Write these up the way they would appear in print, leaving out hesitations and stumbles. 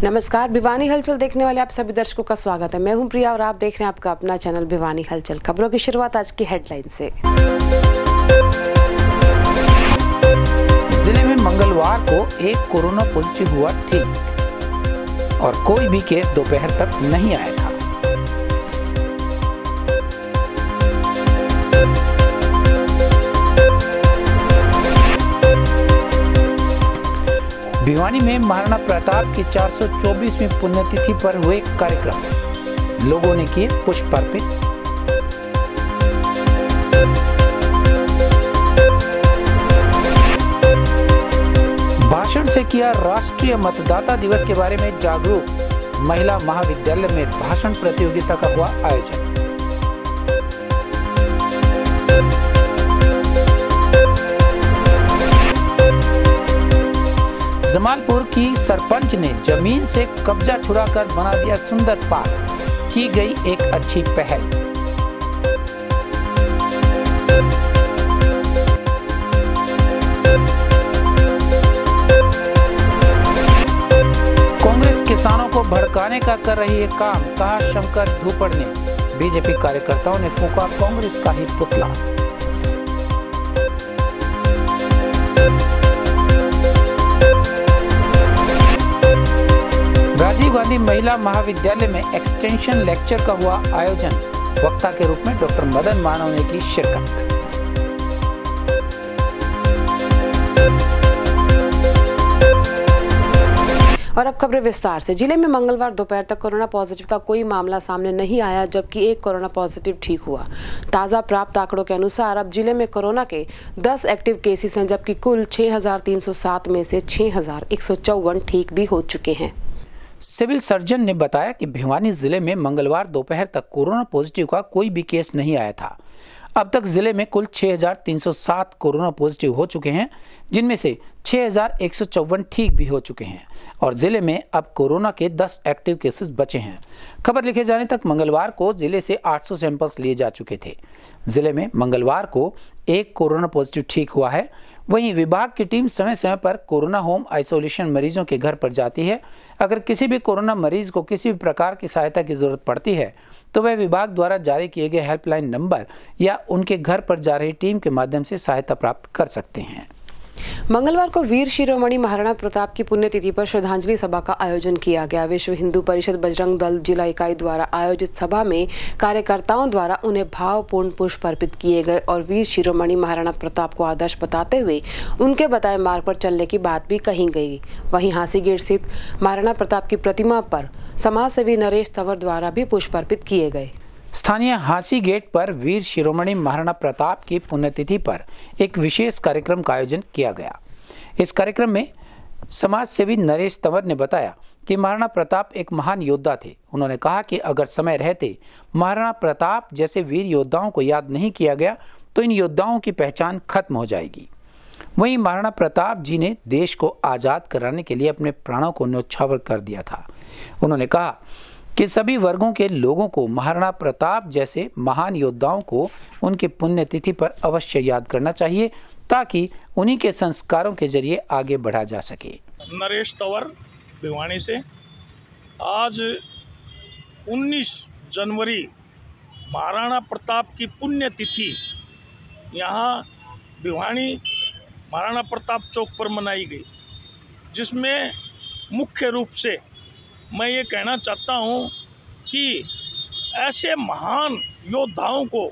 नमस्कार, भिवानी हलचल देखने वाले आप सभी दर्शकों का स्वागत है। मैं हूं प्रिया और आप देख रहे हैं आपका अपना चैनल भिवानी हलचल। खबरों की शुरुआत आज की हेडलाइन से। जिले में मंगलवार को एक कोरोना पॉजिटिव हुआ ठीक और कोई भी केस दोपहर तक नहीं आया था। भिवानी में महाराणा प्रताप की 424वीं पुण्यतिथि पर हुए कार्यक्रम, लोगों ने किए पुष्प अर्पित। भाषण से किया राष्ट्रीय मतदाता दिवस के बारे में जागरूक, महिला महाविद्यालय में भाषण प्रतियोगिता का हुआ आयोजन। जमालपुर की सरपंच ने जमीन से कब्जा छुड़ाकर बना दिया सुंदर पार्क, की गई एक अच्छी पहल। कांग्रेस किसानों को भड़काने का कर रही है काम, कहा शंकर धूपड़ ने। बीजेपी कार्यकर्ताओं ने फूंका कांग्रेस का ही पुतला। राजीव गांधी महिला महाविद्यालय में एक्सटेंशन लेक्चर का हुआ आयोजन, वक्ता के रूप में डॉक्टर मदन मानव ने की शिरकत। और अब खबरें विस्तार से। जिले में मंगलवार दोपहर तक कोरोना पॉजिटिव का कोई मामला सामने नहीं आया, जबकि एक कोरोना पॉजिटिव ठीक हुआ। ताज़ा प्राप्त आंकड़ों के अनुसार अब जिले में कोरोना के 10 एक्टिव केसेस हैं, जबकि कुल 6,307 में से 6,154 ठीक भी हो चुके हैं। सिविल सर्जन ने बताया कि भिवानी जिले में मंगलवार दोपहर तक कोरोना पॉजिटिव का कोई भी केस नहीं आया था। अब तक जिले में कुल 6,307 कोरोना पॉजिटिव हो चुके हैं, जिनमें से 6,154 ठीक भी हो चुके हैं और जिले में अब कोरोना के 10 एक्टिव केसेस बचे हैं। खबर लिखे जाने तक मंगलवार को जिले से 800 सैंपल्स लिए जा चुके थे। जिले में मंगलवार को एक कोरोना पॉजिटिव ठीक हुआ है। वहीं विभाग की टीम समय समय पर कोरोना होम आइसोलेशन मरीजों के घर पर जाती है। अगर किसी भी कोरोना मरीज को किसी भी प्रकार की सहायता की जरूरत पड़ती है तो वह विभाग द्वारा जारी किए गए हेल्पलाइन नंबर या उनके घर पर जा रही टीम के माध्यम से सहायता प्राप्त कर सकते हैं। मंगलवार को वीर शिरोमणि महाराणा प्रताप की पुण्यतिथि पर श्रद्धांजलि सभा का आयोजन किया गया। विश्व हिंदू परिषद बजरंग दल जिला इकाई द्वारा आयोजित सभा में कार्यकर्ताओं द्वारा उन्हें भावपूर्ण पुष्प अर्पित किए गए और वीर शिरोमणि महाराणा प्रताप को आदर्श बताते हुए उनके बताए मार्ग पर चलने की बात भी कही गई। वहीं हांसीगेट स्थित महाराणा प्रताप की प्रतिमा पर समाज सेवी नरेश तंवर द्वारा भी पुष्प अर्पित किए गए। स्थानीय हांसी गेट पर वीर शिरोमणि महाराणा प्रताप की पुण्यतिथि पर एक विशेष कार्यक्रम का आयोजन किया गया। इस कार्यक्रम में समाज सेवी नरेश तंवर ने बताया कि महाराणा प्रताप एक महान योद्धा थे। उन्होंने कहा कि अगर समय रहते महाराणा प्रताप जैसे वीर योद्धाओं को याद नहीं किया गया तो इन योद्धाओं की पहचान खत्म हो जाएगी। वहीं महाराणा प्रताप जी ने देश को आज़ाद कराने के लिए अपने प्राणों को न्यौछावर कर दिया था। उन्होंने कहा कि सभी वर्गों के लोगों को महाराणा प्रताप जैसे महान योद्धाओं को उनके पुण्यतिथि पर अवश्य याद करना चाहिए, ताकि उन्हीं के संस्कारों के जरिए आगे बढ़ा जा सके। नरेश तंवर भिवानी से। आज 19 जनवरी महाराणा प्रताप की पुण्यतिथि यहाँ भिवानी महाराणा प्रताप चौक पर मनाई गई, जिसमें मुख्य रूप से मैं ये कहना चाहता हूँ कि ऐसे महान योद्धाओं को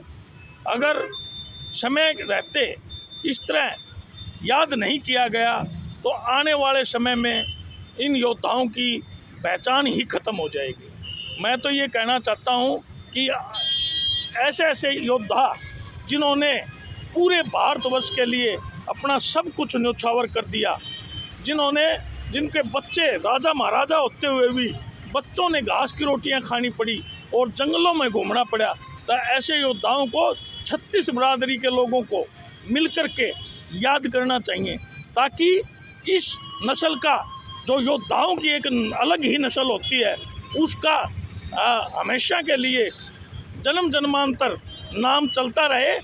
अगर समय रहते इस तरह याद नहीं किया गया तो आने वाले समय में इन योद्धाओं की पहचान ही खत्म हो जाएगी। मैं तो ये कहना चाहता हूँ कि ऐसे ऐसे योद्धा जिन्होंने पूरे भारतवर्ष के लिए अपना सब कुछ न्यौछावर कर दिया, जिनके बच्चे राजा महाराजा होते हुए भी बच्चों ने घास की रोटियां खानी पड़ी और जंगलों में घूमना पड़ा, तो ऐसे योद्धाओं को 36 बिरादरी के लोगों को मिलकर के याद करना चाहिए, ताकि इस नस्ल का जो योद्धाओं की एक अलग ही नस्ल होती है उसका हमेशा के लिए जन्म जन्मांतर नाम चलता रहे।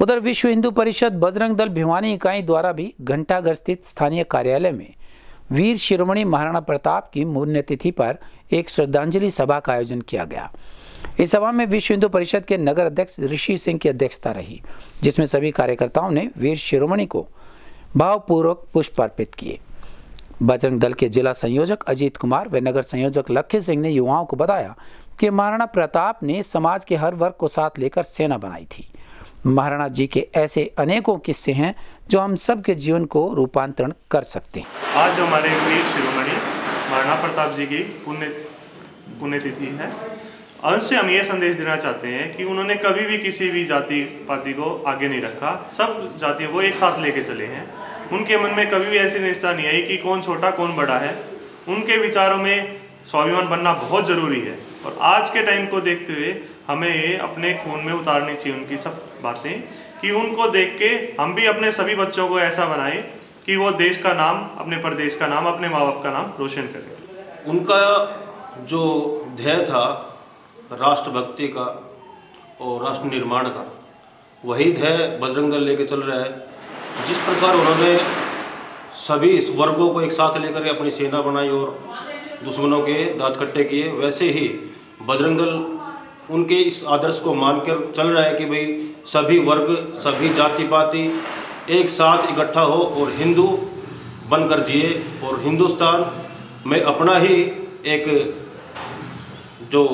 उधर विश्व हिंदू परिषद बजरंग दल भिवानी इकाई द्वारा भी घंटाघर स्थित स्थानीय कार्यालय में वीर शिरोमणि महाराणा प्रताप की पुण्यतिथि पर एक श्रद्धांजलि सभा का आयोजन किया गया। इस सभा में विश्व हिंदू परिषद के नगर अध्यक्ष ऋषि सिंह की अध्यक्षता रही, जिसमें सभी कार्यकर्ताओं ने वीर शिरोमणि को भावपूर्वक पुष्प अर्पित किए। बजरंग दल के जिला संयोजक अजीत कुमार व नगर संयोजक लखी सिंह ने युवाओं को बताया कि महाराणा प्रताप ने समाज के हर वर्ग को साथ लेकर सेना बनाई थी। महाराणा जी के ऐसे अनेकों किस्से हैं जो हम सब के जीवन को रूपांतरण कर सकते हैं। आज हमारे वीर शिरोमणि महाराणा प्रताप जी की पुण्यतिथि है और उनसे हम ये संदेश देना चाहते हैं कि उन्होंने कभी भी किसी भी जाति पाति को आगे नहीं रखा, सब जातियों को एक साथ लेके चले हैं। उनके मन में कभी भी ऐसी निष्ठा नहीं आई कि कौन छोटा कौन बड़ा है। उनके विचारों में स्वाभिमान बनना बहुत जरूरी है और आज के टाइम को देखते हुए हमें ये अपने खून में उतारनी चाहिए उनकी सब बातें, कि उनको देख के हम भी अपने सभी बच्चों को ऐसा बनाएं कि वो देश का नाम, अपने प्रदेश का नाम, अपने माँ बाप का नाम रोशन करें। उनका जो ध्येय था राष्ट्रभक्ति का और राष्ट्र निर्माण का, वही ध्येय बजरंग दल लेके चल रहा है। जिस प्रकार उन्होंने सभी इस वर्गों को एक साथ लेकर अपनी सेना बनाई और दुश्मनों के दांत खट्टे किए, वैसे ही बजरंग दल उनके इस आदर्श को मानकर चल रहा है कि भाई सभी वर्ग, सभी जाति पाति एक साथ इकट्ठा हो और हिंदू बनकर जिए और हिंदुस्तान में अपना ही एक जो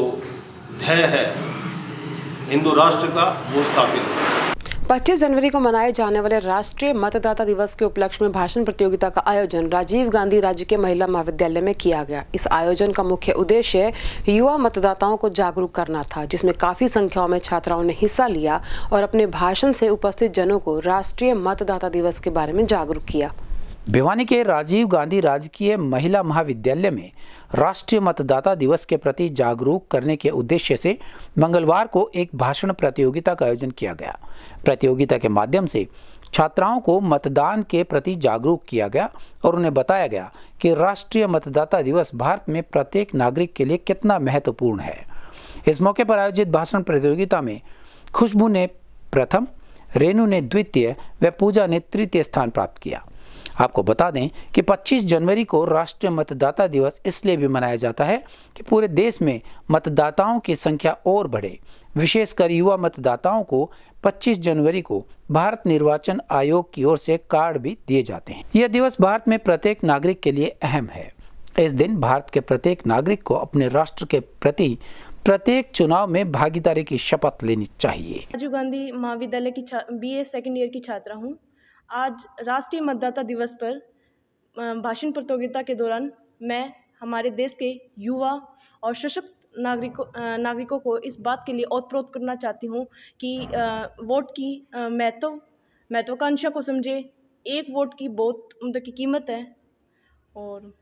ध्येय है हिंदू राष्ट्र का, वो स्थापित हो। 25 जनवरी को मनाए जाने वाले राष्ट्रीय मतदाता दिवस के उपलक्ष्य में भाषण प्रतियोगिता का आयोजन राजीव गांधी राजकीय महिला महाविद्यालय में किया गया। इस आयोजन का मुख्य उद्देश्य युवा मतदाताओं को जागरूक करना था, जिसमें काफी संख्याओं में छात्राओं ने हिस्सा लिया और अपने भाषण से उपस्थित जनों को राष्ट्रीय मतदाता दिवस के बारे में जागरूक किया। भिवानी के राजीव गांधी राजकीय महिला महाविद्यालय में राष्ट्रीय मतदाता दिवस के प्रति जागरूक करने के उद्देश्य से मंगलवार को एक भाषण प्रतियोगिता का आयोजन किया गया। प्रतियोगिता के माध्यम से छात्राओं को मतदान के प्रति जागरूक किया गया और उन्हें बताया गया कि राष्ट्रीय मतदाता दिवस भारत में प्रत्येक नागरिक के लिए कितना महत्वपूर्ण है। इस मौके पर आयोजित भाषण प्रतियोगिता में खुशबू ने प्रथम, रेणु ने द्वितीय व पूजा ने तृतीय स्थान प्राप्त किया। आपको बता दें कि 25 जनवरी को राष्ट्रीय मतदाता दिवस इसलिए भी मनाया जाता है कि पूरे देश में मतदाताओं की संख्या और बढ़े। विशेषकर युवा मतदाताओं को 25 जनवरी को भारत निर्वाचन आयोग की ओर से कार्ड भी दिए जाते हैं। यह दिवस भारत में प्रत्येक नागरिक के लिए अहम है। इस दिन भारत के प्रत्येक नागरिक को अपने राष्ट्र के प्रति प्रत्येक चुनाव में भागीदारी की शपथ लेनी चाहिए। राजीव गांधी महाविद्यालय की BA सेकेंड ईयर की छात्रा हूँ। आज राष्ट्रीय मतदाता दिवस पर भाषण प्रतियोगिता के दौरान मैं हमारे देश के युवा और सशक्त नागरिकों को इस बात के लिए ओतप्रोत करना चाहती हूँ कि वोट की महत्वाकांक्षा को समझे। एक वोट की बहुत की कीमत है। और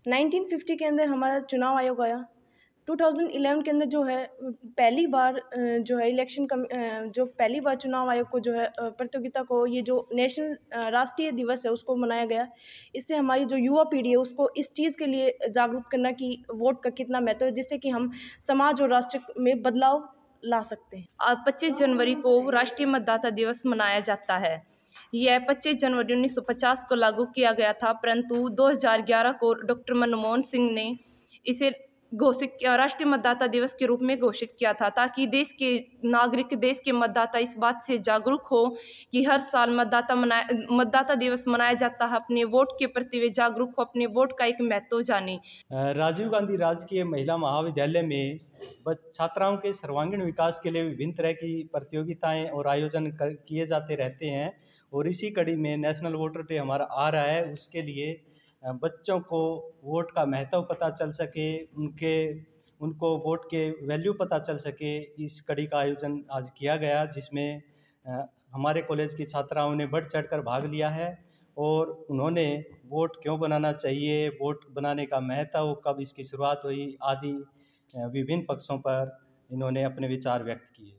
1950 के अंदर हमारा चुनाव आयोग आया। 2011 के अंदर जो है पहली बार जो है पहली बार चुनाव आयोग को जो है प्रतियोगिता को ये जो नेशनल राष्ट्रीय दिवस है उसको मनाया गया। इससे हमारी जो युवा पीढ़ी है उसको इस चीज़ के लिए जागरूक करना कि वोट का कितना महत्व है, जिससे कि हम समाज और राष्ट्र में बदलाव ला सकते हैं। आज 25 जनवरी को राष्ट्रीय मतदाता दिवस मनाया जाता है। यह 25 जनवरी 1950 को लागू किया गया था, परंतु 2011 को डॉक्टर मनमोहन सिंह ने इसे घोषित किया, राष्ट्रीय मतदाता दिवस के रूप में घोषित किया था, ताकि देश के नागरिक, देश के मतदाता इस बात से जागरूक हो कि हर साल मतदाता दिवस मनाया जाता है। अपने वोट के प्रति वे जागरूक हो, अपने वोट का एक महत्व जाने। राजीव गांधी राजकीय महिला महाविद्यालय में छात्राओं के सर्वांगीण विकास के लिए विभिन्न तरह की प्रतियोगिताएं और आयोजन किए जाते रहते हैं और इसी कड़ी में नेशनल वोटर डे हमारा आ रहा है। उसके लिए बच्चों को वोट का महत्व पता चल सके, उनको वोट के वैल्यू पता चल सके, इस कड़ी का आयोजन आज किया गया, जिसमें हमारे कॉलेज की छात्राओं ने बढ़ चढ़कर भाग लिया है और उन्होंने वोट क्यों बनाना चाहिए, वोट बनाने का महत्व, कब इसकी शुरुआत हुई आदि विभिन्न पक्षों पर इन्होंने अपने विचार व्यक्त किए।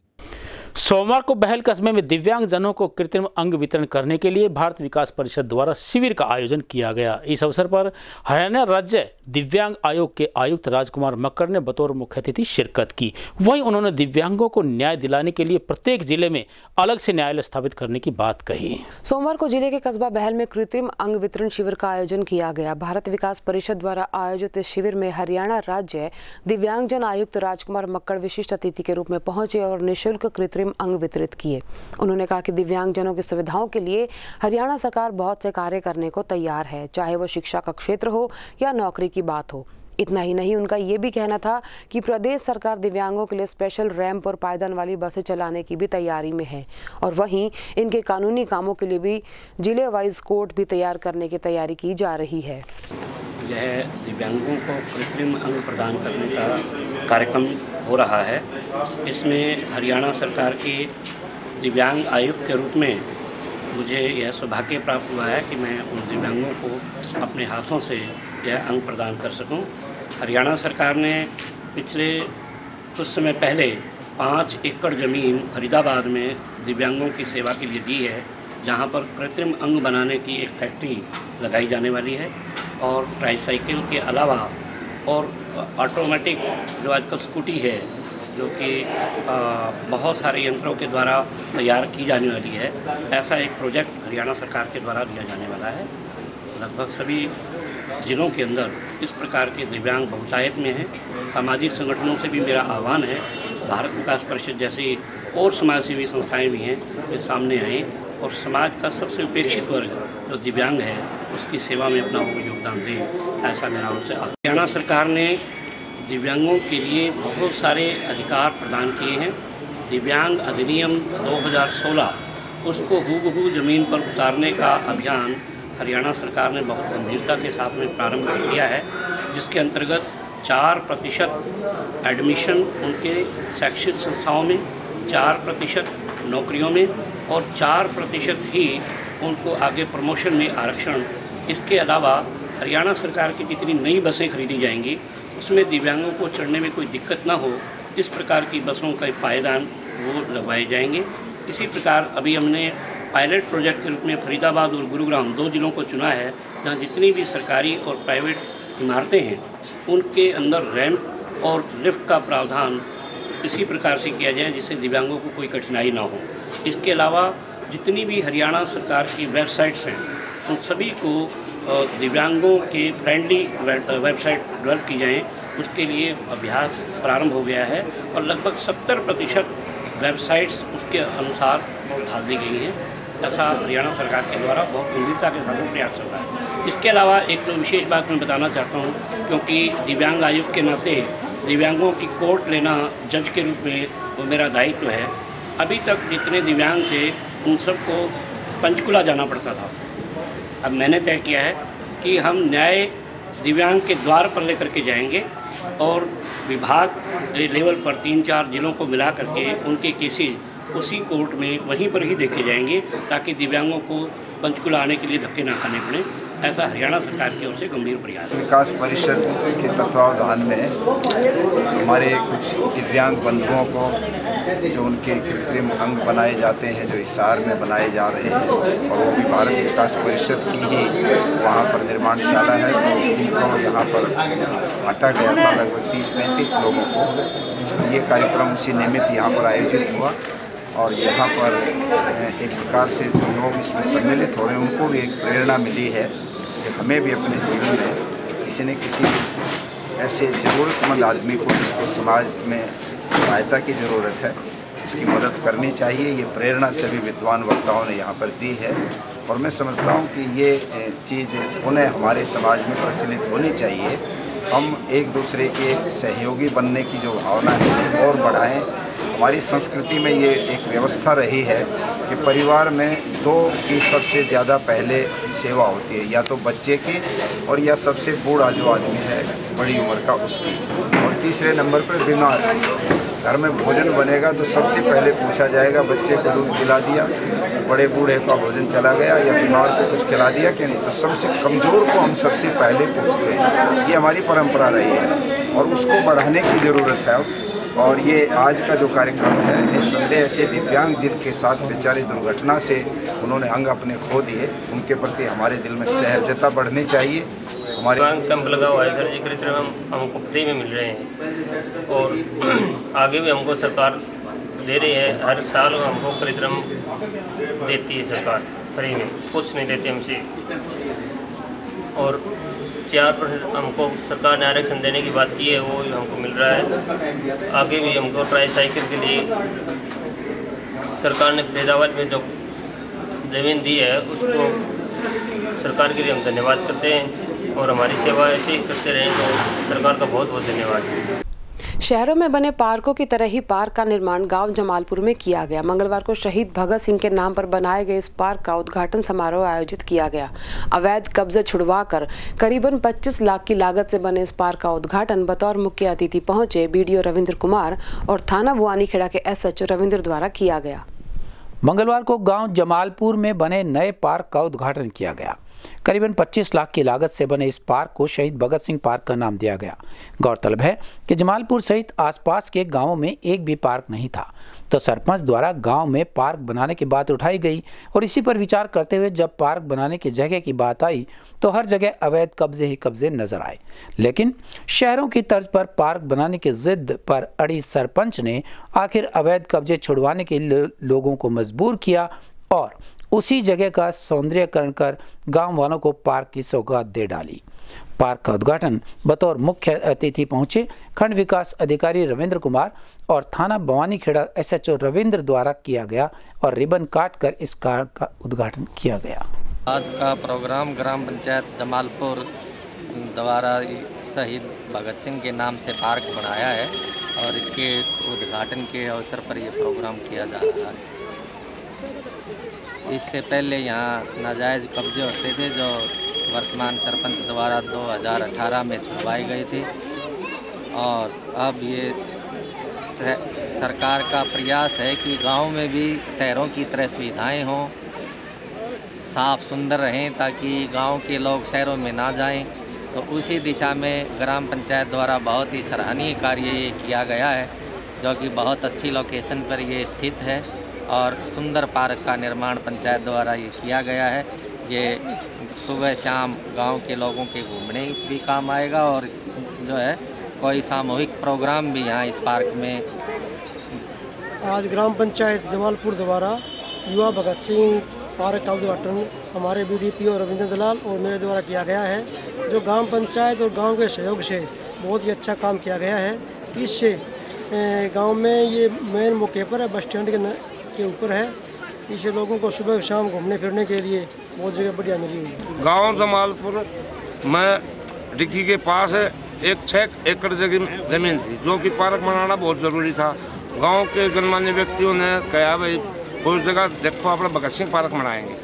सोमवार को बहल कस्बे में दिव्यांगजनों को कृत्रिम अंग वितरण करने के लिए भारत विकास परिषद द्वारा शिविर का आयोजन किया गया। इस अवसर पर हरियाणा राज्य दिव्यांग आयोग के आयुक्त राजकुमार मक्कड़ ने बतौर मुख्य अतिथि शिरकत की। वहीं उन्होंने दिव्यांगों को न्याय दिलाने के लिए प्रत्येक जिले में अलग से न्यायालय स्थापित करने की बात कही। सोमवार को जिले के कस्बा बहल में कृत्रिम अंग वितरण शिविर का आयोजन किया गया। भारत विकास परिषद द्वारा आयोजित इस शिविर में हरियाणा राज्य दिव्यांगजन आयुक्त राजकुमार मक्कड़ विशिष्ट अतिथि के रूप में पहुंचे और निःशुल्क कृत्रिम अंग वितरित किए। उन्होंने कहा कि दिव्यांगजनों की सुविधाओं के लिए हरियाणा सरकार बहुत से कार्य करने को तैयार है, चाहे वो शिक्षा का क्षेत्र हो या नौकरी की बात हो। इतना ही नहीं, उनका ये भी कहना था कि प्रदेश सरकार दिव्यांगों के लिए स्पेशल रैंप और पायदान वाली बसें चलाने की भी तैयारी में है और वहीं इनके कानूनी कामों के लिए भी जिले वाइज कोर्ट भी तैयार करने की तैयारी की जा रही है। यह दिव्यांगों को कृत्रिम अंग प्रदान करने का कार्यक्रम हो रहा है। इसमें हरियाणा सरकार के दिव्यांग आयुक्त के रूप में मुझे यह सौभाग्य प्राप्त हुआ है कि मैं उन दिव्यांगों को अपने हाथों से यह अंग प्रदान कर सकूं। हरियाणा सरकार ने पिछले कुछ समय पहले 5 एकड़ ज़मीन फरीदाबाद में दिव्यांगों की सेवा के लिए दी है, जहां पर कृत्रिम अंग बनाने की एक फैक्ट्री लगाई जाने वाली है और ट्राईसाइकिल के अलावा और ऑटोमेटिक जो आजकल स्कूटी है जो कि बहुत सारे यंत्रों के द्वारा तैयार की जाने वाली है, ऐसा एक प्रोजेक्ट हरियाणा सरकार के द्वारा लिया जाने वाला है। लगभग सभी जिलों के अंदर इस प्रकार के दिव्यांग बहुतायत में हैं। सामाजिक संगठनों से भी मेरा आह्वान है, भारत विकास परिषद जैसी और समाज सेवी संस्थाएँ भी हैं, वे सामने आएँ और समाज का सबसे उपेक्षित वर्ग जो दिव्यांग है उसकी सेवा में अपना योगदान दें, ऐसा मेरा उनसे। हरियाणा सरकार ने दिव्यांगों के लिए बहुत सारे अधिकार प्रदान किए हैं। दिव्यांग अधिनियम 2016 उसको हूबहू ज़मीन पर उतारने का अभियान हरियाणा सरकार ने बहुत गंभीरता के साथ में प्रारंभ कर दिया है, जिसके अंतर्गत 4% एडमिशन उनके शैक्षिक संस्थाओं में, 4% नौकरियों में और 4% ही उनको आगे प्रमोशन में आरक्षण। इसके अलावा हरियाणा सरकार की जितनी नई बसें खरीदी जाएंगी उसमें दिव्यांगों को चढ़ने में कोई दिक्कत ना हो, इस प्रकार की बसों का पायदान वो लगवाए जाएंगे। इसी प्रकार अभी हमने पायलट प्रोजेक्ट के रूप में फरीदाबाद और गुरुग्राम 2 जिलों को चुना है, जहाँ जितनी भी सरकारी और प्राइवेट इमारतें हैं उनके अंदर रैंप और लिफ्ट का प्रावधान इसी प्रकार से किया जाए जिससे दिव्यांगों को कोई कठिनाई ना हो। इसके अलावा जितनी भी हरियाणा सरकार की वेबसाइट्स हैं उन सभी को दिव्यांगों के फ्रेंडली वेबसाइट डेवलप की जाएँ, उसके लिए अभ्यास प्रारंभ हो गया है और लगभग 70% वेबसाइट्स उसके अनुसार ढाल दी गई हैं। ऐसा हरियाणा सरकार के द्वारा बहुत गंभीरता के साथ प्रयास चल रहा है। इसके अलावा एक तो विशेष बात मैं बताना चाहता हूँ, क्योंकि दिव्यांग आयुक्त के नाते दिव्यांगों की कोर्ट लेना जज के रूप में वो मेरा दायित्व है। अभी तक जितने दिव्यांग थे उन सबको पंचकुला जाना पड़ता था। अब मैंने तय किया है कि हम न्याय दिव्यांग के द्वार पर लेकर के जाएंगे और विभाग लेवल पर 3-4 जिलों को मिला करके उनके केसेज उसी कोर्ट में वहीं पर ही देखे जाएंगे, ताकि दिव्यांगों को पंचकुला आने के लिए धक्के ना खाने पड़े। ऐसा हरियाणा सरकार की ओर से गंभीर प्रयास है। विकास परिषद के तत्वावधान में हमारे कुछ दिव्यांग बंधुओं को जो उनके कृत्रिम अंग बनाए जाते हैं, जो हिसार में बनाए जा रहे हैं, और वो भी भारत विकास परिषद की ही वहाँ पर निर्माणशाला है, तो इनको यहाँ पर बांटा गया था लगभग 30-35 लोगों को। ये कार्यक्रम उसी निमित्त यहाँ पर आयोजित हुआ और यहाँ पर एक प्रकार से जो लोग इसमें सम्मिलित हो रहे हैं उनको भी एक प्रेरणा मिली है कि हमें भी अपने जीवन में किसी न किसी ऐसे ज़रूरतमंद आदमी को जिसको समाज में सहायता की ज़रूरत है उसकी मदद करनी चाहिए। ये प्रेरणा सभी विद्वान वक्ताओं ने यहाँ पर दी है और मैं समझता हूँ कि ये चीज़ उन्हें हमारे समाज में प्रचलित होनी चाहिए। हम एक दूसरे के सहयोगी बनने की जो भावना है और बढ़ाएं। हमारी संस्कृति में ये एक व्यवस्था रही है कि परिवार में 2 की सबसे ज़्यादा पहले सेवा होती है, या तो बच्चे की और या सबसे बूढ़ा जो आदमी है बड़ी उम्र का उसकी, और तीसरे नंबर पर बीमार। घर में भोजन बनेगा तो सबसे पहले पूछा जाएगा बच्चे को दूध पिला दिया, बड़े बूढ़े का भोजन चला गया, या बीमार को कुछ खिला दिया कि नहीं। तो सबसे कमज़ोर को हम सबसे पहले पूछते हैं। ये हमारी परंपरा रही है और उसको बढ़ाने की ज़रूरत है। और ये आज का जो कार्यक्रम है निस्संदेह से दिव्यांग जिनके साथ बेचारे दुर्घटना से उन्होंने अंग अपने खो दिए, उनके प्रति हमारे दिल में सहृदयता बढ़नी चाहिए। हमारे कैंप लगा हुआ है सर, कृत्रिम हमको फ्री में मिल रहे हैं और आगे भी हमको सरकार दे रही है। हर साल हमको कृत्रिम देती है सरकार फ्री में, कुछ नहीं देती हमसे। और 4% हमको सरकार ने आरक्षण देने की बात की है, वो हमको मिल रहा है। आगे भी हमको ट्राईसाइकिल के लिए सरकार ने फैजाबाद में जो ज़मीन दी है उसको सरकार के लिए हम धन्यवाद करते हैं और हमारी सेवा ऐसे ही करते रहें तो सरकार का बहुत बहुत धन्यवाद। शहरों में बने पार्कों की तरह ही पार्क का निर्माण गांव जमालपुर में किया गया। मंगलवार को शहीद भगत सिंह के नाम पर बनाए गए इस पार्क का उद्घाटन समारोह आयोजित किया गया। अवैध कब्जे छुड़वाकर करीबन 25 लाख की लागत से बने इस पार्क का उद्घाटन बतौर मुख्य अतिथि पहुंचे BDO रविंद्र कुमार और थाना बुआनीखेड़ा के SHO रविंद्र द्वारा किया गया। मंगलवार को गांव जमालपुर में बने नए पार्क का उद्घाटन किया गया। करीबन 25 लाख की लागत से बने इस पार्क को शहीद भगत सिंह पार्क का नाम दिया गया। गौरतलब है कि जमालपुर सहित आसपास के गांवों में एक भी पार्क नहीं था, तो सरपंच द्वारा गांव में पार्क बनाने की बात उठाई गई और इसी पर विचार करते हुए जब पार्क बनाने की जगह की बात आई तो हर जगह अवैध कब्जे ही कब्जे नजर आए। लेकिन शहरों की तर्ज पर पार्क बनाने की जिद पर अड़ी सरपंच ने आखिर अवैध कब्जे छुड़वाने के लिए लोगों को मजबूर किया और उसी जगह का सौंदर्यीकरण कर गांव वालों को पार्क की सौगात दे डाली। पार्क का उद्घाटन बतौर मुख्य अतिथि पहुंचे खंड विकास अधिकारी रविंद्र कुमार और थाना बुआनीखेड़ा SHO रविंद्र द्वारा किया गया और रिबन काटकर इस कार्य का उद्घाटन किया गया। आज का प्रोग्राम ग्राम पंचायत जमालपुर द्वारा शहीद भगत सिंह के नाम से पार्क बनाया है और इसके उद्घाटन के अवसर पर यह प्रोग्राम किया जा रहा है। इससे पहले यहाँ नाजायज़ कब्जे होते थे जो वर्तमान सरपंच द्वारा 2018 में छुड़वाई गई थी और अब ये सरकार का प्रयास है कि गांव में भी शहरों की तरह सुविधाएं हों, साफ सुंदर रहें ताकि गांव के लोग शहरों में ना जाएं। तो उसी दिशा में ग्राम पंचायत द्वारा बहुत ही सराहनीय कार्य ये किया गया है, जो कि बहुत अच्छी लोकेशन पर ये स्थित है और सुंदर पार्क का निर्माण पंचायत द्वारा ये किया गया है। ये सुबह शाम गांव के लोगों के घूमने भी काम आएगा और जो है कोई सामूहिक प्रोग्राम भी यहाँ इस पार्क में। आज ग्राम पंचायत जमालपुर द्वारा युवा भगत सिंह पार्क का उद्घाटन हमारे BDPO रविंद्र दलाल और मेरे द्वारा किया गया है, जो ग्राम पंचायत और गांव के सहयोग से बहुत ही अच्छा काम किया गया है। इससे गांव में ये मेन मौके पर है, बस स्टैंड के ऊपर है। इससे लोगों को सुबह शाम घूमने फिरने के लिए बहुत जगह बढ़िया मिली हुई है। गांव जमालपुर में डिक्की के पास एक 6 एकड़ जमीन थी जो कि पार्क बनाना बहुत ज़रूरी था। गांव के गणमान्य व्यक्तियों ने कहा भाई कोई जगह देखो अपना भगत सिंह पार्क बनाएंगे,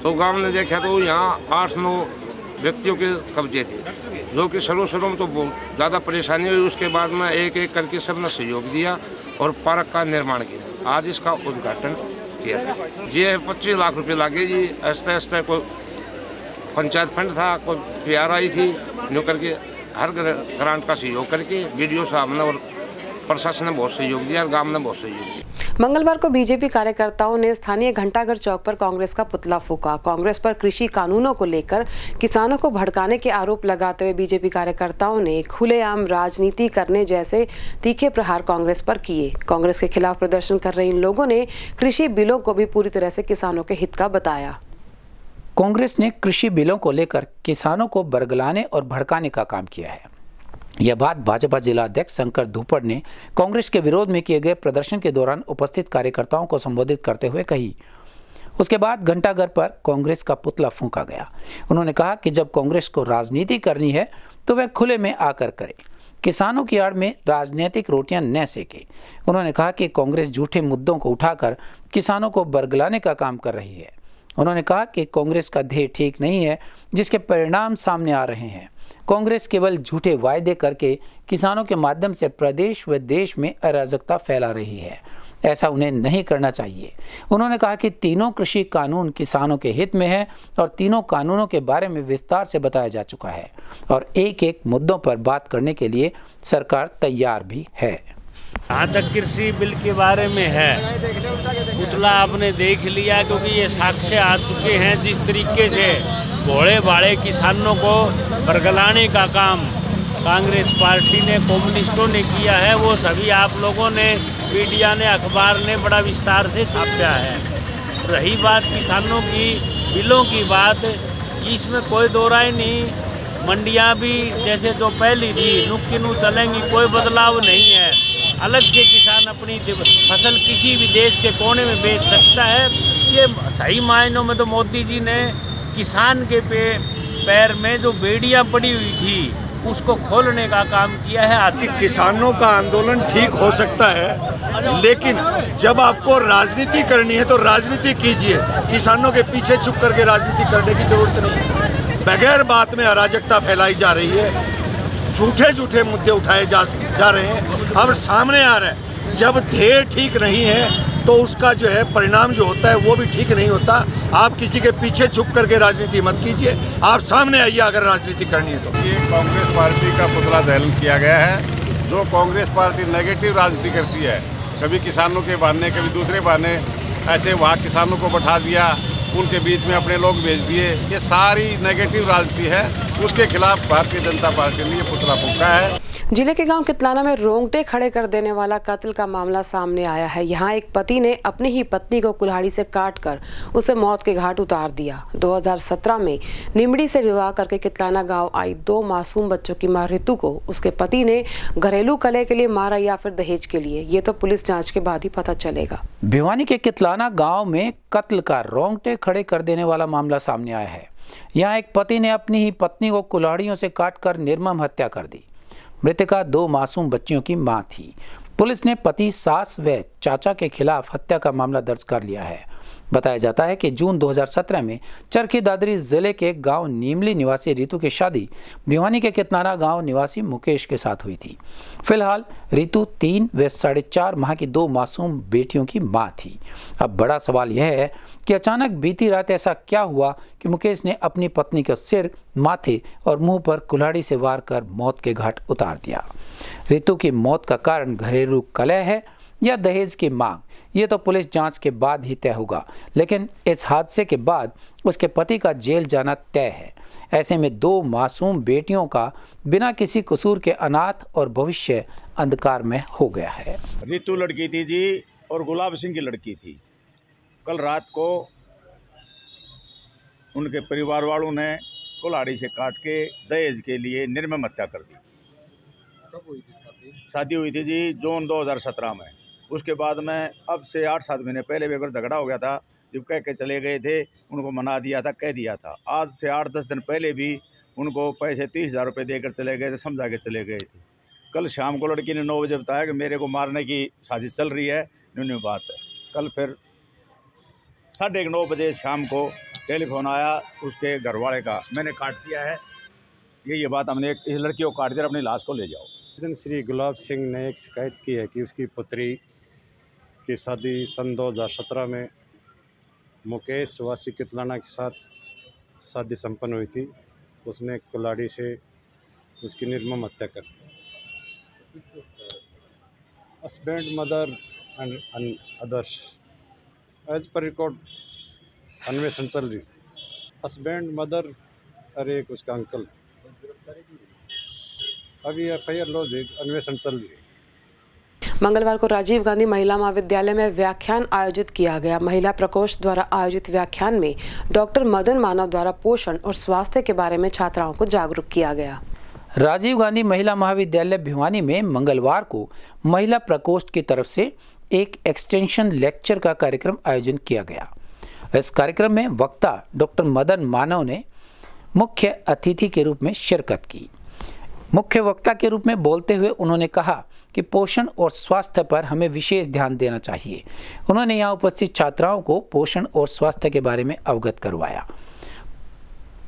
तो गांव ने देखा तो यहाँ 8-9 व्यक्तियों के कब्जे थे, जो कि शुरू में तो बहुत ज़्यादा परेशानी हुई। उसके बाद में एक एक करके सबने सहयोग दिया और पार्क का निर्माण किया। आज इसका उद्घाटन किया। ये 25 लाख रुपए लगे जी। ऐसे कोई पंचायत फंड था, कोई PRI थी, न्यू करके हर ग्रांट का सहयोग करके BDO साहब ने और प्रशासन ने बहुत सहयोग दिया और गांव ने बहुत सहयोग दिया। मंगलवार को बीजेपी कार्यकर्ताओं ने स्थानीय घंटाघर चौक पर कांग्रेस का पुतला फूंका। कांग्रेस पर कृषि कानूनों को लेकर किसानों को भड़काने के आरोप लगाते हुए बीजेपी कार्यकर्ताओं ने खुलेआम राजनीति करने जैसे तीखे प्रहार कांग्रेस पर किए। कांग्रेस के खिलाफ प्रदर्शन कर रहे इन लोगों ने कृषि बिलों को भी पूरी तरह से किसानों के हित का बताया। कांग्रेस ने कृषि बिलों को लेकर किसानों को बरगलाने और भड़काने का काम किया है। यह बात भाजपा जिला अध्यक्ष शंकर धूपड़ ने कांग्रेस के विरोध में किए गए प्रदर्शन के दौरान उपस्थित कार्यकर्ताओं को संबोधित करते हुए कही। उसके बाद घंटाघर पर कांग्रेस का पुतला फूंका गया। उन्होंने कहा कि जब कांग्रेस को राजनीति करनी है तो वह खुले में आकर करे, किसानों की आड़ में राजनीतिक रोटियां न सेके। उन्होंने कहा कि कांग्रेस झूठे मुद्दों को उठाकर किसानों को बरगलाने का काम कर रही है। उन्होंने कहा कि कांग्रेस का ध्येय ठीक नहीं है, जिसके परिणाम सामने आ रहे हैं। कांग्रेस केवल झूठे वायदे करके किसानों के माध्यम से प्रदेश व देश में अराजकता फैला रही है। ऐसा उन्हें नहीं करना चाहिए। उन्होंने कहा कि तीनों कृषि कानून किसानों के हित में है और तीनों कानूनों के बारे में विस्तार से बताया जा चुका है और एक एक मुद्दों पर बात करने के लिए सरकार तैयार भी है। जहाँ तक कृषि बिल के बारे में है, पुतला आपने देख लिया, क्योंकि ये साक्ष्य आ चुके हैं जिस तरीके से भोले भाले किसानों को बरगलाने का काम कांग्रेस पार्टी ने, कम्युनिस्टों ने किया है, वो सभी आप लोगों ने, मीडिया ने, अखबार ने बड़ा विस्तार से छापा है। रही बात किसानों की बिलों की बात, इसमें कोई दो राय नहीं। मंडियां भी जैसे जो पहली थी नुक्की नू चलेंगी, कोई बदलाव नहीं है। अलग से किसान अपनी फसल किसी भी देश के कोने में बेच सकता है। ये सही मायनों में तो मोदी जी ने किसान के पैर में जो बेड़ियां पड़ी हुई थी उसको खोलने का काम किया है। कि किसानों का आंदोलन ठीक हो सकता है, लेकिन जब आपको राजनीति करनी है तो राजनीति कीजिए। किसानों के पीछे छुप करके राजनीति करने की जरूरत नहीं। बगैर बात में अराजकता फैलाई जा रही है, झूठे झूठे मुद्दे उठाए जा रहे हैं। अब सामने आ रहा है जब ध्येय ठीक नहीं है तो उसका जो है परिणाम जो होता है वो भी ठीक नहीं होता। आप किसी के पीछे छुप करके राजनीति मत कीजिए, आप सामने आइए अगर राजनीति करनी है तो। ये कांग्रेस पार्टी का पुतला दहन किया गया है। जो कांग्रेस पार्टी नेगेटिव राजनीति करती है, कभी किसानों के बहाने कभी दूसरे बहाने, ऐसे वहाँ किसानों को बैठा दिया, उनके बीच में अपने लोग भेज दिए, ये सारी नेगेटिव राजनीति है। उसके खिलाफ भारतीय जनता पार्टी ने ये पुतला फूंका है। जिले के गांव कितलाना में रोंगटे खड़े कर देने वाला कत्ल का मामला सामने आया है। यहां एक पति ने अपनी ही पत्नी को कुल्हाड़ी से काटकर उसे मौत के घाट उतार दिया। 2017 में निमड़ी से विवाह करके कितलाना गांव आई 2 मासूम बच्चों की मां रितु को उसके पति ने घरेलू कलह के लिए मारा या फिर दहेज के लिए, ये तो पुलिस जाँच के बाद ही पता चलेगा। भिवानी के कितलाना गाँव में कत्ल का रोंगटे खड़े कर देने वाला मामला सामने आया है। यहाँ एक पति ने अपनी ही पत्नी को कुल्हाड़ियों से काटकर निर्मम हत्या कर दी। मृतका 2 मासूम बच्चियों की मां थी। पुलिस ने पति, सास व चाचा के खिलाफ हत्या का मामला दर्ज कर लिया है। बताया जाता है कि जून 2017 में चरखी दादरी जिले के गांव नीमली निवासी रितु की शादी भिवानी के कितनाना गांव निवासी मुकेश के साथ हुई थी। फिलहाल रितु 3 व 4.5 माह की 2 मासूम बेटियों की मां थी। अब बड़ा सवाल यह है कि अचानक बीती रात ऐसा क्या हुआ कि मुकेश ने अपनी पत्नी का सिर, माथे और मुंह पर कुल्हाड़ी से वार कर मौत के घाट उतार दिया। रितु की मौत का कारण घरेलू कलह है या दहेज की मांग, ये तो पुलिस जांच के बाद ही तय होगा। लेकिन इस हादसे के बाद उसके पति का जेल जाना तय है। ऐसे में 2 मासूम बेटियों का बिना किसी कसूर के अनाथ और भविष्य अंधकार में हो गया है। रितु लड़की थी जी और गुलाब सिंह की लड़की थी। कल रात को उनके परिवार वालों ने कुल्हाड़ी से काट के दहेज के लिए निर्मम हत्या कर दी। कब हुई थी शादी हुई थी जी जून 2017 में। उसके बाद में अब से 8-7 महीने पहले भी अगर झगड़ा हो गया था, जब कह के चले गए थे, उनको मना दिया था, कह दिया था। आज से 8-10 दिन पहले भी उनको पैसे 30,000 रुपये देकर चले गए थे, समझा के चले गए थे। कल शाम को लड़की ने 9 बजे बताया कि मेरे को मारने की साजिश चल रही है। न्यून बात है। कल फिर 9:30 बजे शाम को टेलीफोन आया उसके घर वाले का, मैंने काट दिया है, ये बात हमने इस लड़की को काट दिया, अपनी लाश को ले जाओ। श्री गुलाब सिंह ने एक शिकायत की है कि उसकी पुत्री की शादी सन 2017 में मुकेश वासी कितलाना के साथ शादी संपन्न हुई थी। उसने कुल्हाड़ी से उसकी निर्मम हत्या कर दी। Husband, mother and others as per record अन्वेषण चल रही। हस्बैंड, मदर और एक उसका अंकल, अभी FIR लॉज अन्वेषण चल रही है। मंगलवार को राजीव गांधी महिला महाविद्यालय में व्याख्यान आयोजित किया गया। महिला प्रकोष्ठ द्वारा आयोजित व्याख्यान में डॉक्टर मदन मानव द्वारा पोषण और स्वास्थ्य के बारे में छात्राओं को जागरूक किया गया। राजीव गांधी महिला महाविद्यालय भिवानी में मंगलवार को महिला प्रकोष्ठ की तरफ से एक एक्सटेंशन लेक्चर का कार्यक्रम आयोजन किया गया। इस कार्यक्रम में वक्ता डॉक्टर मदन मानव ने मुख्य अतिथि के रूप में शिरकत की। मुख्य वक्ता के रूप में बोलते हुए उन्होंने कहा कि पोषण और स्वास्थ्य पर हमें विशेष ध्यान देना चाहिए। उन्होंने यहाँ उपस्थित छात्राओं को पोषण और स्वास्थ्य के बारे में अवगत करवाया।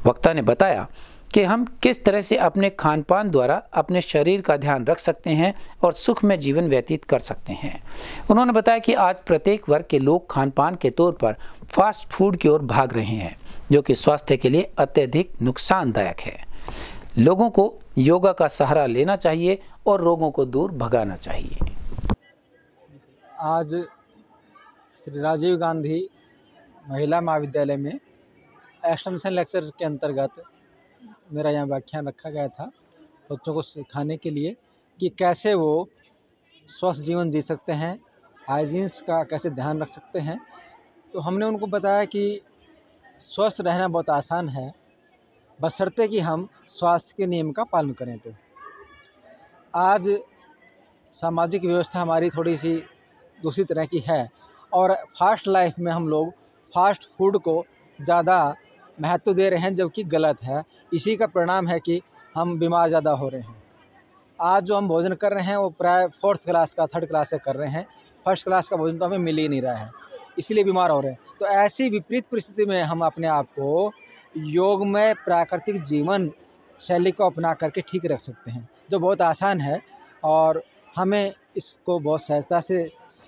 वक्ता ने बताया कि हम किस तरह से अपने खान पान द्वारा अपने शरीर का ध्यान रख सकते हैं और सुख में जीवन व्यतीत कर सकते हैं। उन्होंने बताया कि आज प्रत्येक वर्ग के लोग खान पान के तौर पर फास्ट फूड की ओर भाग रहे हैं, जो कि स्वास्थ्य के लिए अत्यधिक नुकसानदायक है। लोगों को योगा का सहारा लेना चाहिए और रोगों को दूर भगाना चाहिए। आज श्री राजीव गांधी महिला महाविद्यालय में एक्सटेंशन लेक्चर के अंतर्गत मेरा यहाँ व्याख्यान रखा गया था बच्चों को सिखाने के लिए कि कैसे वो स्वस्थ जीवन जी सकते हैं, हाइजीन्स का कैसे ध्यान रख सकते हैं। तो हमने उनको बताया कि स्वस्थ रहना बहुत आसान है, बशर्ते कि हम स्वास्थ्य के नियम का पालन करें। तो आज सामाजिक व्यवस्था हमारी थोड़ी सी दूसरी तरह की है और फास्ट लाइफ में हम लोग फास्ट फूड को ज़्यादा महत्व दे रहे हैं, जबकि गलत है। इसी का परिणाम है कि हम बीमार ज़्यादा हो रहे हैं। आज जो हम भोजन कर रहे हैं वो प्राय 4th क्लास का 3rd क्लास से कर रहे हैं, 1st क्लास का भोजन तो हमें मिल ही नहीं रहा है, इसलिए बीमार हो रहे हैं। तो ऐसी विपरीत परिस्थिति में हम अपने आप को योगमय प्राकृतिक जीवन शैली को अपना करके ठीक रख सकते हैं, जो बहुत आसान है और हमें इसको बहुत सहजता से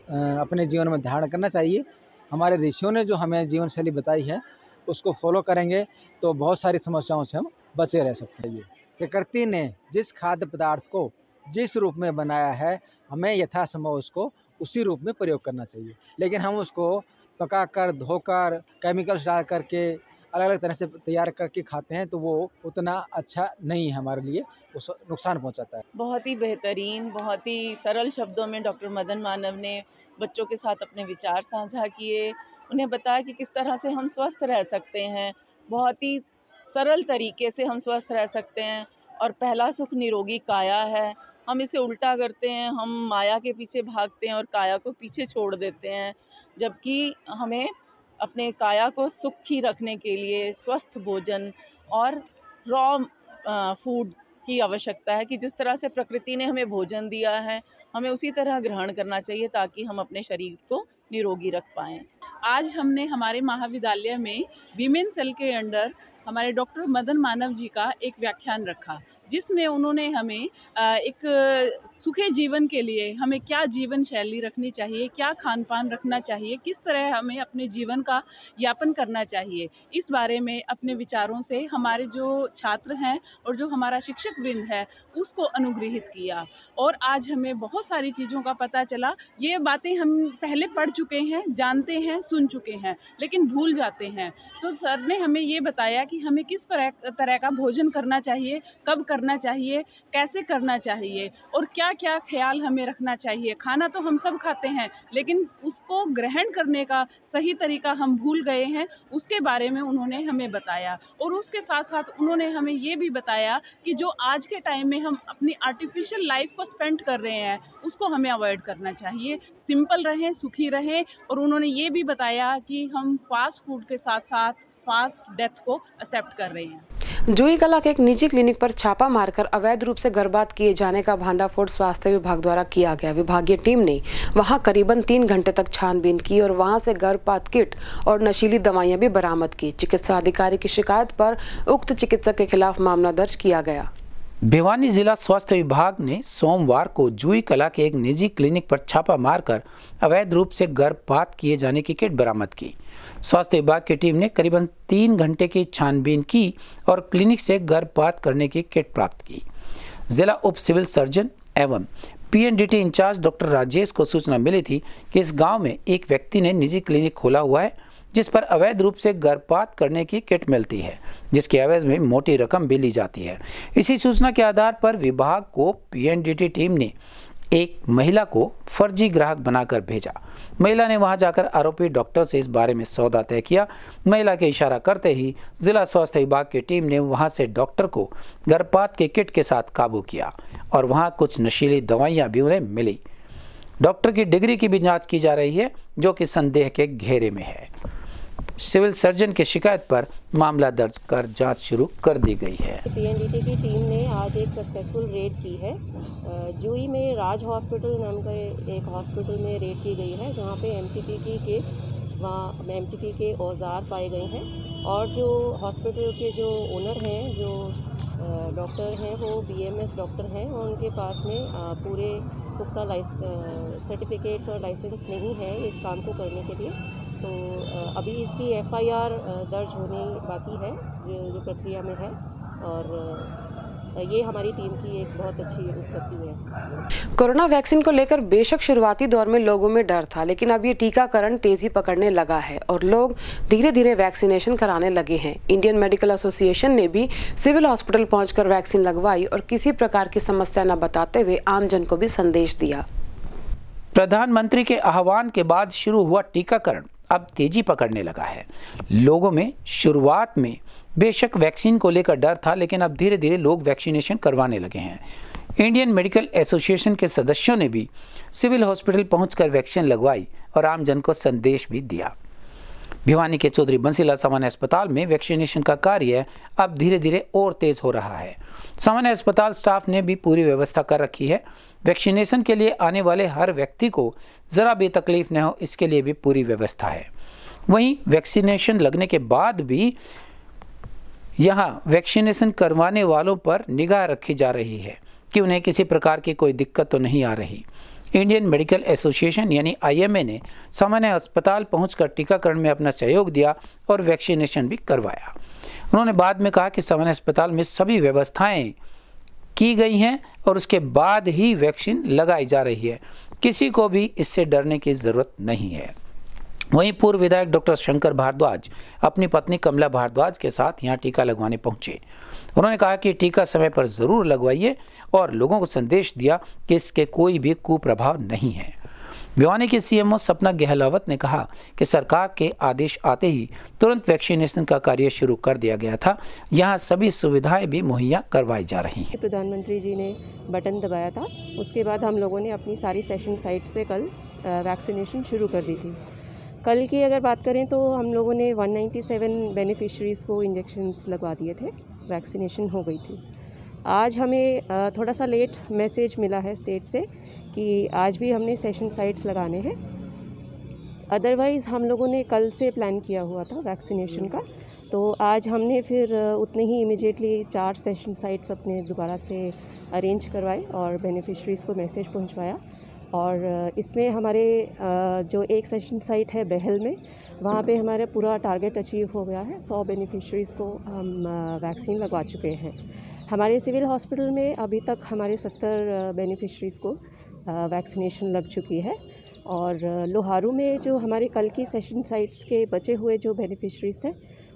अपने जीवन में धारण करना चाहिए। हमारे ऋषियों ने जो हमें जीवन शैली बताई है उसको फॉलो करेंगे तो बहुत सारी समस्याओं से हम बचे रह सकते हैं। प्रकृति ने जिस खाद्य पदार्थ को जिस रूप में बनाया है, हमें यथासंभव उसको उसी रूप में प्रयोग करना चाहिए। लेकिन हम उसको पकाकर, धोकर, केमिकल्स डाल करके अलग अलग तरह से तैयार करके खाते हैं, तो वो उतना अच्छा नहीं है हमारे लिए, उस नुकसान पहुंचाता है। बहुत ही बेहतरीन, बहुत ही सरल शब्दों में डॉक्टर मदन मानव ने बच्चों के साथ अपने विचार साझा किए, उन्हें बताया कि किस तरह से हम स्वस्थ रह सकते हैं, बहुत ही सरल तरीके से हम स्वस्थ रह सकते हैं। और पहला सुख निरोगी काया है। हम इसे उल्टा करते हैं, हम माया के पीछे भागते हैं और काया को पीछे छोड़ देते हैं, जबकि हमें अपने काया को सुखी रखने के लिए स्वस्थ भोजन और रॉ फूड की आवश्यकता है कि जिस तरह से प्रकृति ने हमें भोजन दिया है, हमें उसी तरह ग्रहण करना चाहिए ताकि हम अपने शरीर को निरोगी रख पाएँ। आज हमने हमारे महाविद्यालय में वीमेन सेल के अंडर हमारे डॉक्टर मदन मानव जी का एक व्याख्यान रखा, जिसमें उन्होंने हमें एक सुखी जीवन के लिए हमें क्या जीवन शैली रखनी चाहिए, क्या खान पान रखना चाहिए, किस तरह हमें अपने जीवन का यापन करना चाहिए, इस बारे में अपने विचारों से हमारे जो छात्र हैं और जो हमारा शिक्षक वृंद है उसको अनुग्रहित किया। और आज हमें बहुत सारी चीज़ों का पता चला। ये बातें हम पहले पढ़ चुके हैं, जानते हैं, सुन चुके हैं, लेकिन भूल जाते हैं। तो सर ने हमें ये बताया कि हमें किस तरह का भोजन करना चाहिए, कब करना चाहिए, कैसे करना चाहिए और क्या क्या ख्याल हमें रखना चाहिए। खाना तो हम सब खाते हैं, लेकिन उसको ग्रहण करने का सही तरीका हम भूल गए हैं, उसके बारे में उन्होंने हमें बताया। और उसके साथ साथ उन्होंने हमें ये भी बताया कि जो आज के टाइम में हम अपनी आर्टिफिशियल लाइफ को स्पेंड कर रहे हैं उसको हमें अवॉइड करना चाहिए, सिंपल रहें, सुखी रहें। और उन्होंने ये भी बताया कि हम फास्ट फूड के साथ साथ फास्ट डेथ को एक्सेप्ट कर रहे हैं। जूही कला के एक निजी क्लिनिक पर छापा मारकर अवैध रूप से गर्भपात किए जाने का भांडाफोड़ स्वास्थ्य विभाग द्वारा किया गया। विभागीय टीम ने वहां करीबन 3 घंटे तक छानबीन की और वहां से गर्भपात किट और नशीली दवाइयां भी बरामद की। चिकित्सा अधिकारी की शिकायत पर उक्त चिकित्सक के खिलाफ मामला दर्ज किया गया। भिवानी जिला स्वास्थ्य विभाग ने सोमवार को जूही कला के एक निजी क्लिनिक पर छापा मारकर अवैध रूप से गर्भपात किए जाने की किट बरामद की। स्वास्थ्य विभाग की टीम ने करीबन 3 घंटे की छानबीन की और क्लिनिक से गर्भपात करने की किट प्राप्त की। जिला उप सिविल सर्जन एवं पीएनडीटी इंचार्ज डॉक्टर राजेश को सूचना मिली थी कि इस गांव में एक व्यक्ति ने निजी क्लिनिक खोला हुआ है जिस पर अवैध रूप से गर्भपात करने की किट मिलती है, जिसके एवज में मोटी रकम भी ली जाती है। इसी सूचना के आधार पर विभाग को पीएनडीटी टीम ने एक महिला को फर्जी ग्राहक बनाकर भेजा। महिला ने वहां जाकर आरोपी डॉक्टर से इस बारे में सौदा तय किया। महिला के इशारा करते ही जिला स्वास्थ्य विभाग की टीम ने वहां से डॉक्टर को गर्भपात के किट के साथ काबू किया और वहां कुछ नशीली दवाइयां भी उन्हें मिली। डॉक्टर की डिग्री की भी जांच की जा रही है, जो कि संदेह के घेरे में है। सिविल सर्जन की शिकायत पर मामला दर्ज कर जांच शुरू कर दी गई है। पीएनडीटी की टीम ने आज एक सक्सेसफुल रेड की है। जूही में राज हॉस्पिटल नाम का एक हॉस्पिटल में रेड की गई है, जहां पे एमटीपी की किट्स, वहाँ एमटीपी के औजार पाए गए हैं और जो हॉस्पिटल के जो ओनर हैं, जो डॉक्टर हैं, वो बीएमएस डॉक्टर हैं और उनके पास में पूरे पुख्ता सर्टिफिकेट्स और लाइसेंस नहीं है इस काम को करने के लिए। तो अभी इसकी एफआईआर दर्ज होनी बाकी है, जो प्रक्रिया में है। और ये हमारी टीम की एक बहुत अच्छी उपलब्धि है। कोरोना वैक्सीन को लेकर बेशक शुरुआती दौर में लोगों में डर था, लेकिन अब ये टीकाकरण तेजी पकड़ने लगा है और लोग धीरे धीरे वैक्सीनेशन कराने लगे हैं। इंडियन मेडिकल एसोसिएशन ने भी सिविल हॉस्पिटल पहुंचकर वैक्सीन लगवाई और किसी प्रकार की समस्या न बताते हुए आमजन को भी संदेश दिया। प्रधानमंत्री के आह्वान के बाद शुरू हुआ टीकाकरण अब तेजी पकड़ने लगा है। लोगों में शुरुआत में बेशक वैक्सीन को लेकर डर था, लेकिन अब धीरे धीरे लोग वैक्सीनेशन करवाने लगे हैं। इंडियन मेडिकल एसोसिएशन के सदस्यों ने भी सिविल हॉस्पिटल पहुंचकर वैक्सीन लगवाई और आमजन को संदेश भी दिया। भिवानी के चौधरी बंसीलाल सामान्य अस्पताल में वैक्सीनेशन का कार्य अब धीरे धीरे और तेज हो रहा है। सामान्य अस्पताल स्टाफ ने भी पूरी व्यवस्था कर रखी है। वैक्सीनेशन के लिए आने वाले हर व्यक्ति को जरा भी तकलीफ न हो, इसके लिए भी पूरी व्यवस्था है। वहीं वैक्सीनेशन लगने के बाद भी यहां वैक्सीनेशन करवाने वालों पर निगाह रखी जा रही है कि उन्हें किसी प्रकार की कोई दिक्कत तो नहीं आ रही। इंडियन मेडिकल एसोसिएशन यानी IMA ने सामान्य अस्पताल पहुंचकर टीकाकरण में अपना सहयोग दिया और वैक्सीनेशन भी करवाया। उन्होंने बाद में कहा कि सामान्य अस्पताल में सभी व्यवस्थाएं की गई हैं और उसके बाद ही वैक्सीन लगाई जा रही है। किसी को भी इससे डरने की जरूरत नहीं है। वहीं पूर्व विधायक डॉक्टर शंकर भारद्वाज अपनी पत्नी कमला भारद्वाज के साथ यहां टीका लगवाने पहुंचे। उन्होंने कहा कि टीका समय पर जरूर लगवाइए और लोगों को संदेश दिया कि इसके कोई भी कुप्रभाव नहीं है। भिवानी की CMO सपना गहलावत ने कहा कि सरकार के आदेश आते ही तुरंत वैक्सीनेशन का कार्य शुरू कर दिया गया था। यहाँ सभी सुविधाएं भी मुहैया करवाई जा रही हैं। प्रधानमंत्री जी ने बटन दबाया था, उसके बाद हम लोगों ने अपनी सारी सेशन साइट्स पे कल वैक्सीनेशन शुरू कर दी थी। कल की अगर बात करें तो हम लोगों ने 197 बेनिफिशरीज़ को इंजेक्शन्स लगवा दिए थे, वैक्सीनेशन हो गई थी। आज हमें थोड़ा सा लेट मैसेज मिला है स्टेट से कि आज भी हमने सेशन साइट्स लगाने हैं। अदरवाइज़ हम लोगों ने कल से प्लान किया हुआ था वैक्सीनेशन का, तो आज हमने फिर उतने ही इमीडिएटली 4 सेशन साइट्स अपने दोबारा से अरेंज करवाए और बेनिफिशरीज़ को मैसेज पहुंचवाया। और इसमें हमारे जो एक सेशन साइट है बहल में, वहाँ पे हमारा पूरा टारगेट अचीव हो गया है। 100 बेनिफिशरीज़ को हम वैक्सीन लगवा चुके हैं। हमारे सिविल हॉस्पिटल में अभी तक हमारे 70 बेनिफिशरीज़ को वैक्सीनेशन लग चुकी है। और लोहारू में जो हमारे कल की सेशन साइट्स के बचे हुए जो बेनिफिशरीज़ थे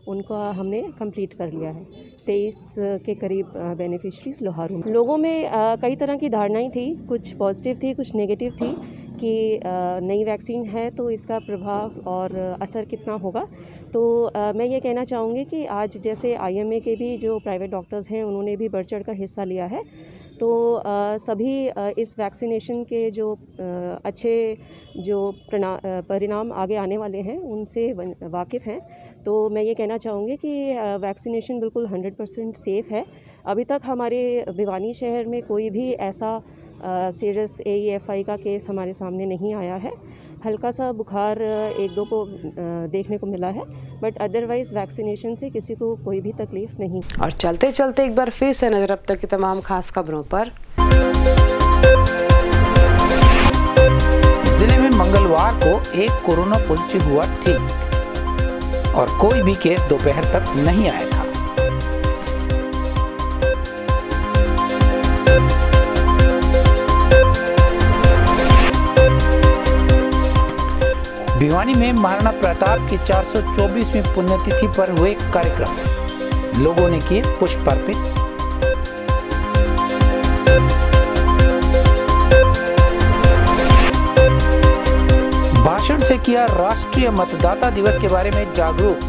उनका हमने कंप्लीट कर लिया है। 23 के करीब बेनिफिशरीज़ लोहारू में। लोगों में कई तरह की धारणाएं थी, कुछ पॉजिटिव थी, कुछ नेगेटिव थी कि नई वैक्सीन है तो इसका प्रभाव और असर कितना होगा। तो मैं ये कहना चाहूँगी कि आज जैसे IMA के भी जो प्राइवेट डॉक्टर्स हैं उन्होंने भी बढ़ चढ़ कर हिस्सा लिया है, तो सभी इस वैक्सीनेशन के जो अच्छे जो परिणाम आगे आने वाले हैं उनसे वाकिफ़ हैं। तो मैं ये कहना चाहूँगी कि वैक्सीनेशन बिल्कुल 100% सेफ़ है। अभी तक हमारे भिवानी शहर में कोई भी ऐसा सीरियस AEFI का केस हमारे सामने नहीं आया है। हल्का सा बुखार 1-2 को देखने को मिला है, बट अदरवाइज़ वैक्सीनेशन से किसी को कोई भी तकलीफ नहीं। और चलते चलते एक बार फिर से नजर अब तक की तमाम खास खबरों पर। जिले में मंगलवार को एक कोरोना पॉजिटिव हुआ ठीक और कोई भी केस दोपहर तक नहीं आया था। भिवानी में महाराणा प्रताप की 424वीं पुण्यतिथि पर हुए कार्यक्रम, लोगों ने किए पुष्प अर्पित। भाषण से किया राष्ट्रीय मतदाता दिवस के बारे में जागरूक।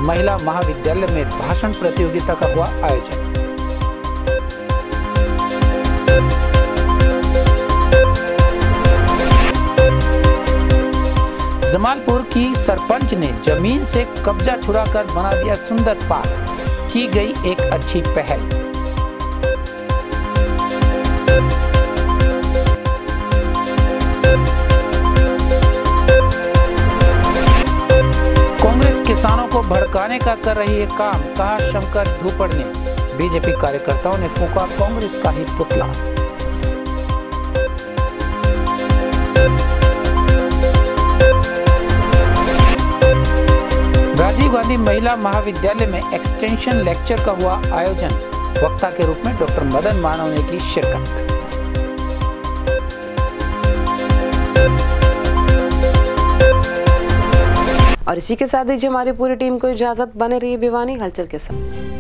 महिला महाविद्यालय में भाषण प्रतियोगिता का हुआ आयोजन। जमालपुर की सरपंच ने जमीन से कब्जा छुड़ाकर बना दिया सुंदर पार्क, की गई एक अच्छी पहल। कांग्रेस किसानों को भड़काने का कर रही है काम, कहा शंकर धूपड़ ने। बीजेपी कार्यकर्ताओं ने फूंका कांग्रेस का ही पुतला। राजीव गांधी महिला महाविद्यालय में एक्सटेंशन लेक्चर का हुआ आयोजन, वक्ता के रूप में डॉक्टर मदन मानव ने की शिरकत। और इसी के साथ दीजिए हमारी पूरी टीम को इजाजत। बने रहिए भिवानी हलचल के साथ।